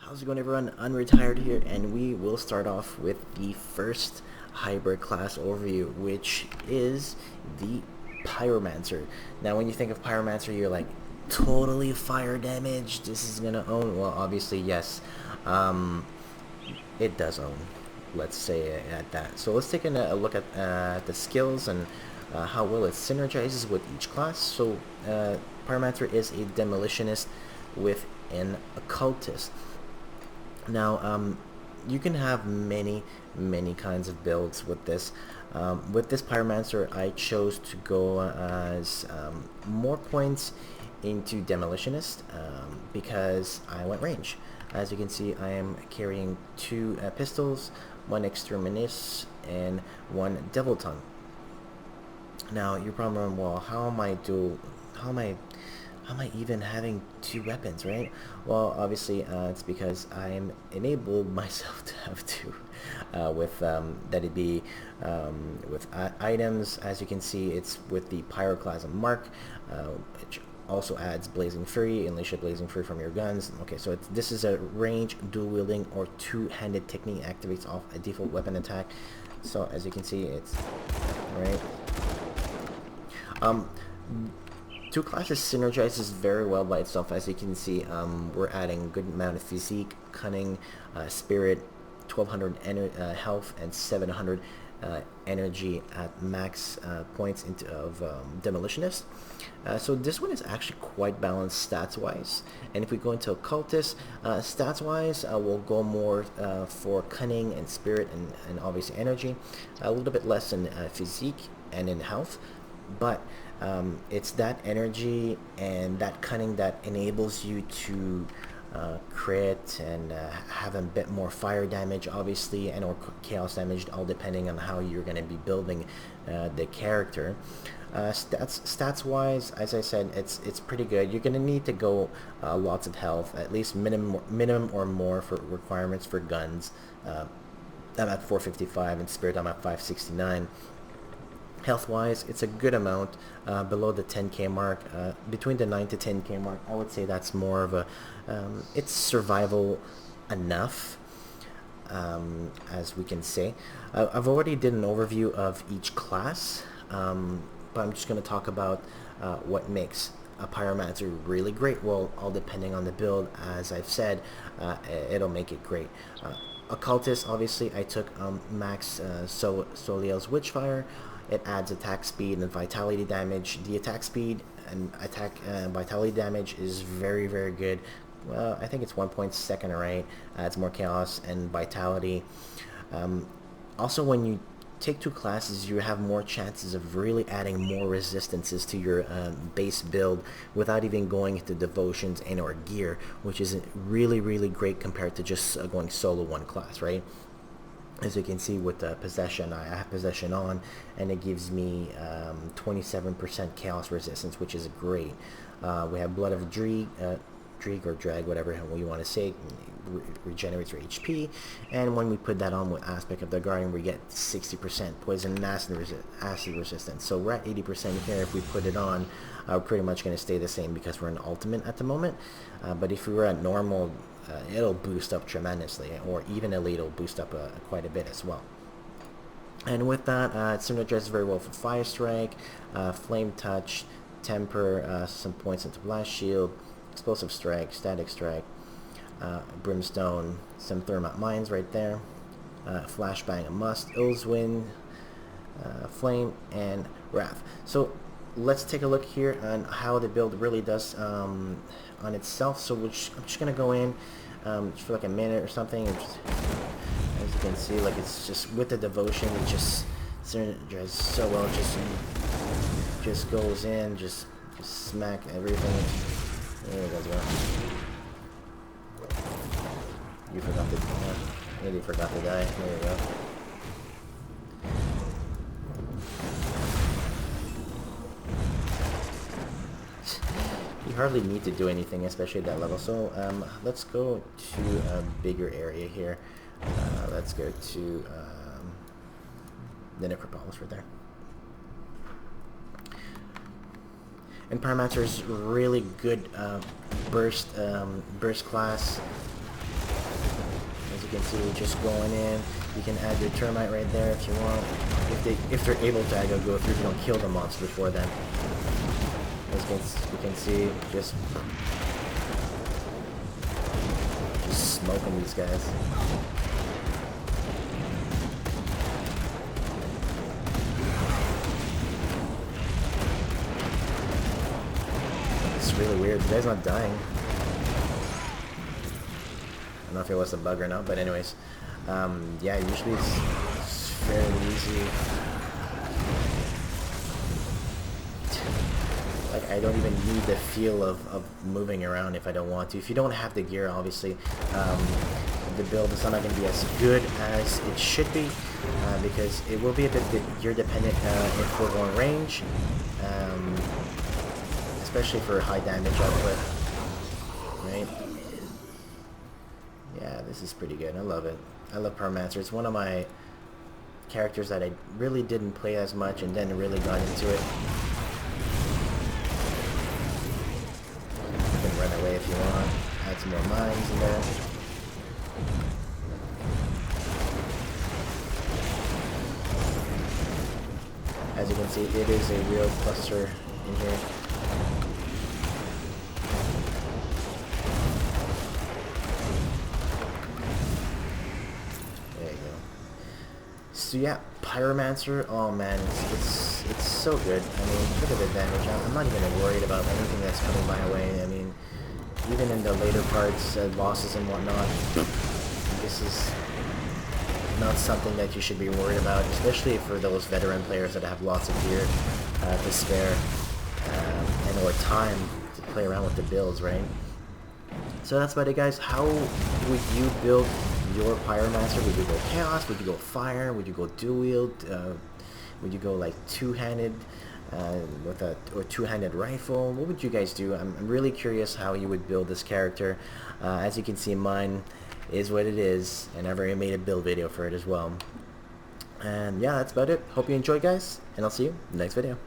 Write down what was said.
How's it going, everyone? Unretired here, and we will start off with the first hybrid class overview, which is the Pyromancer. Now, when you think of Pyromancer, you're like, totally fire damage, this is gonna own. Well, obviously, yes, it does own. Let's say it at that. So let's take a look at the skills and how well it synergizes with each class. So Pyromancer is a demolitionist with an occultist. Now, you can have many kinds of builds with this. With this Pyromancer, I chose to go as more points into Demolitionist because I went range. As you can see, I am carrying 2 pistols, 1 Exterminus, and 1 Devil Tongue. Now, you're probably wondering, well, how am I even having 2 weapons, right? Well, obviously, it's because I'm enabled myself to have 2 with that it be with items. As you can see, it's with the Pyroclasm Mark, which also adds Blazing Fury, unleash a Blazing Fury from your guns. Okay, so this is a range, dual wielding, or 2-handed technique, activates off a default weapon attack. So as you can see, it's right. 2 classes synergizes very well by itself. As you can see, we're adding a good amount of physique, cunning, spirit, 1200 health, and 700 energy at max points of demolitionist. So this one is actually quite balanced stats wise, and if we go into occultist, stats wise, we'll go more for cunning and spirit and obviously energy, a little bit less in physique and in health, but it's that energy and that cunning that enables you to crit and have a bit more fire damage, obviously, and or chaos damage, all depending on how you're going to be building the character. Stats wise, as I said, it's pretty good. You're going to need to go lots of health, at least minimum or more for requirements for guns. I'm at 455 and spirit I'm at 569. Health-wise, it's a good amount below the 10k mark, between the 9 to 10k mark. I would say that's more of a, it's survival enough, as we can say. I've already did an overview of each class, but I'm just going to talk about what makes a Pyromancer really great. Well, all depending on the build, as I've said, it'll make it great. Occultist, obviously, I took Max Soliel's Witchfire. It adds attack speed and vitality damage. The attack speed and attack vitality damage is very good. Well, I think it's 1 point second, right? Adds more chaos and vitality. Also, when you take 2 classes, you have more chances of really adding more resistances to your base build without even going into devotions and or gear, which is really great compared to just going solo 1 class, right? As you can see with the possession, I have possession on, and it gives me 27% chaos resistance, which is great. We have blood of Dreeg or drag, whatever you want to say, regenerates your HP, and when we put that on with aspect of the guardian, we get 60% poison and acid resistance. So we're at 80% here. If we put it on, we're pretty much going to stay the same because we're in ultimate at the moment. But if we were at normal, it'll boost up tremendously, or even elite will boost up quite a bit as well. And with that, it synergizes very well for Fire Strike, Flame Touch, Temper, some points into Blast Shield, Explosive Strike, Static Strike, Brimstone, some Thermite Mines right there, Flashbang a must, Illswind, Flame, and Wrath. So let's take a look here on how the build really does on itself. So I'm just going to go in just for like a minute or something. And just, as you can see, like it's just with the devotion, it just synergizes so well. It just goes in, just smack everything. There you go. You forgot to maybe forgot to die. There you go. You hardly need to do anything, especially at that level. So let's go to a bigger area here. Let's go to the Necropolis right there. And Pyromancer is really good burst class. As you can see, just going in. You can add your termite right there if you want. If they're able to go through, if you don't kill the monster before then. As you can see, just smoking these guys. It's really weird. The guy's not dying. I don't know if it was a bug or not, but anyways. Yeah, usually it's fairly easy. Like, I don't even need the feel of moving around if I don't want to. If you don't have the gear, obviously, the build is not going to be as good as it should be, because it will be a bit gear dependent if we're going range, especially for high damage output, right? Yeah, this is pretty good. I love it. I love Pyromancer. It's one of my characters that I really didn't play as much and then really got into it. You can run away if you want. Add some more mines in there. As you can see, it is a real cluster in here. So yeah, Pyromancer, oh man, it's so good. I mean, look at the damage. I'm not even worried about anything that's coming my way. I mean, even in the later parts, bosses and whatnot, this is not something that you should be worried about, especially for those veteran players that have lots of gear to spare and or time to play around with the builds, right? So that's about it, guys. How would you build your Pyromancer? Would you go Chaos? Would you go Fire? Would you go Dual Wield? Would you go like two-handed with a two-handed rifle? What would you guys do? I'm really curious how you would build this character. As you can see, mine is what it is, and I've already made a build video for it as well. And yeah, that's about it. Hope you enjoyed, guys, and I'll see you in the next video.